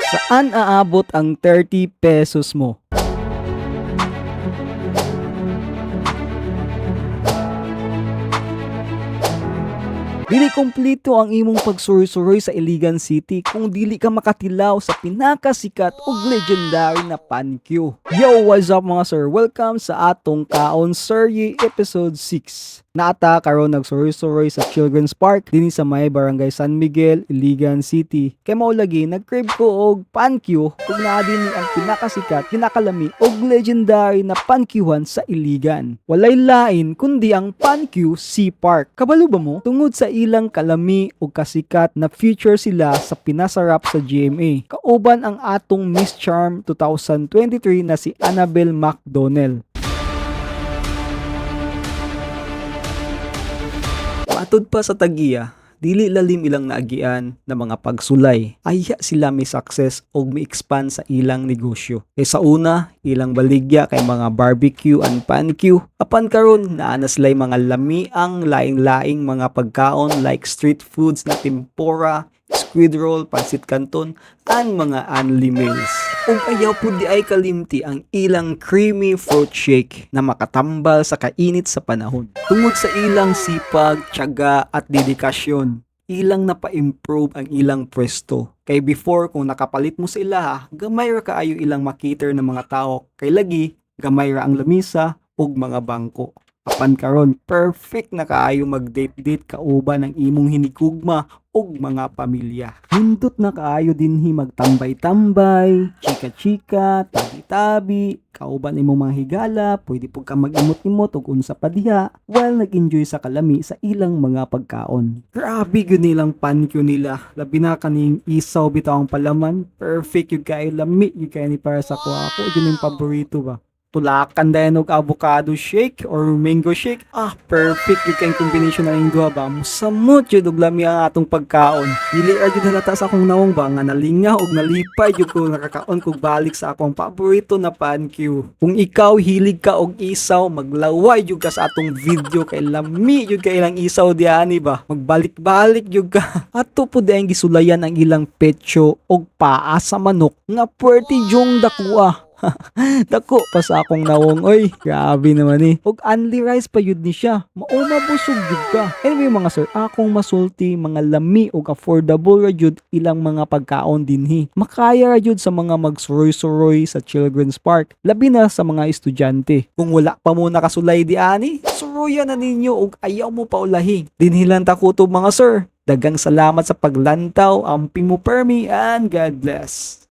Saan aabot ang 30 pesos mo? Dili kompleto ang imong pagsuroy-suroy sa Iligan City kung dili ka makatilaw sa pinakasikat ug legendary na Pankyo. Yo, what's up mga sir? Welcome sa atong Kaon Serye Episode 6. Naata karon nagsuroy-suroy sa Children's Park dinhi sa may Barangay San Miguel, Iligan City. Kay mao lagi nag-crave ko og Pankyo ug naa dinhi ang pinakasikat, kinakalami ug legendary na Pankyuhan sa Iligan. Walay lain kundi ang Pankyo Sea Park. Kabalo ba mo? Tungod sa ilang kalami ug kasikat na feature sila sa pinasarap sa GMA. Kauban ang atong Miss Charm 2023 na si Annabelle McDonnell. Matod pa sa tagiya, dili lalim ilang naagian na mga pagsulay. Aya sila may success o may expand sa ilang negosyo. E sa una, ilang baligya kay mga barbecue and pankyu. Apan karon naa sila mga lami ang laing-laing mga pagkaon like street foods na tempura, squid roll, pansit canton, and mga unli meals. Ug ayaw po di ay kalimti ang ilang creamy fruit shake na makatambal sa kainit sa panahon. Tungod sa ilang sipag, tiyaga at dedikasyon, ilang napa-improve ang ilang pwesto. Kay before kung nakapalit mo sa ilaha, gamay ra kaayo ilang makiter ng mga tao. Kay lagi, gamay ra ang lamisa ug mga bangko. Apan karon, perfect na kaayo mag-date-date kauban ng imong hinigugma ug mga pamilya. Hindot na kaayo dinhi magtambay-tambay, chika-chika, tabi-tabi, kauban imong mga higala, pwede pud ka mag-imot-imot ug unsa pa diha while nag-enjoy sa kalami sa ilang mga pagkaon. Grabe gyud nilang pankyo nila. Labi na kaning isaw bitaw ang palaman, perfect yung kay lami, yung kay ni para sa ako, yun yung paborito ba. Tulakan dayon og avocado shake or mango shake. Perfect yung kayong combination na yung duha ba. Musamot yun og lami ang atong pagkaon. Dili ra jud halata sa akong nawong ba nga nalingaw og nalipay jud ko nakakaon kog balik sa akong paborito na pankyu. Kung ikaw hilig ka og isaw, maglaway jud ka sa atong video kay lami jud kay ilang isaw diani ba. Magbalik-balik jud ka. Ato po dayang gisulayan ang ilang petso og paa sa manok nga puwerte jong dakua. Dako pa sa akong nawong, oy, grabe naman og unli rice pa yun ni siya, maumabusog jud ka. Anyway mga sir, akong masulti mga lami og affordable ra jud ilang mga pagkaon dinhi. Makaya ra jud sa mga magsuroy-suroy sa Children's Park, labi na sa mga estudyante. Kung wala pa mo nakasulay di ani, suroyan na ninyo og ayaw mo pa ulahi. Dinhi lang ta kutob mga sir. Dagang salamat sa paglantaw, amping mo permi, and God bless.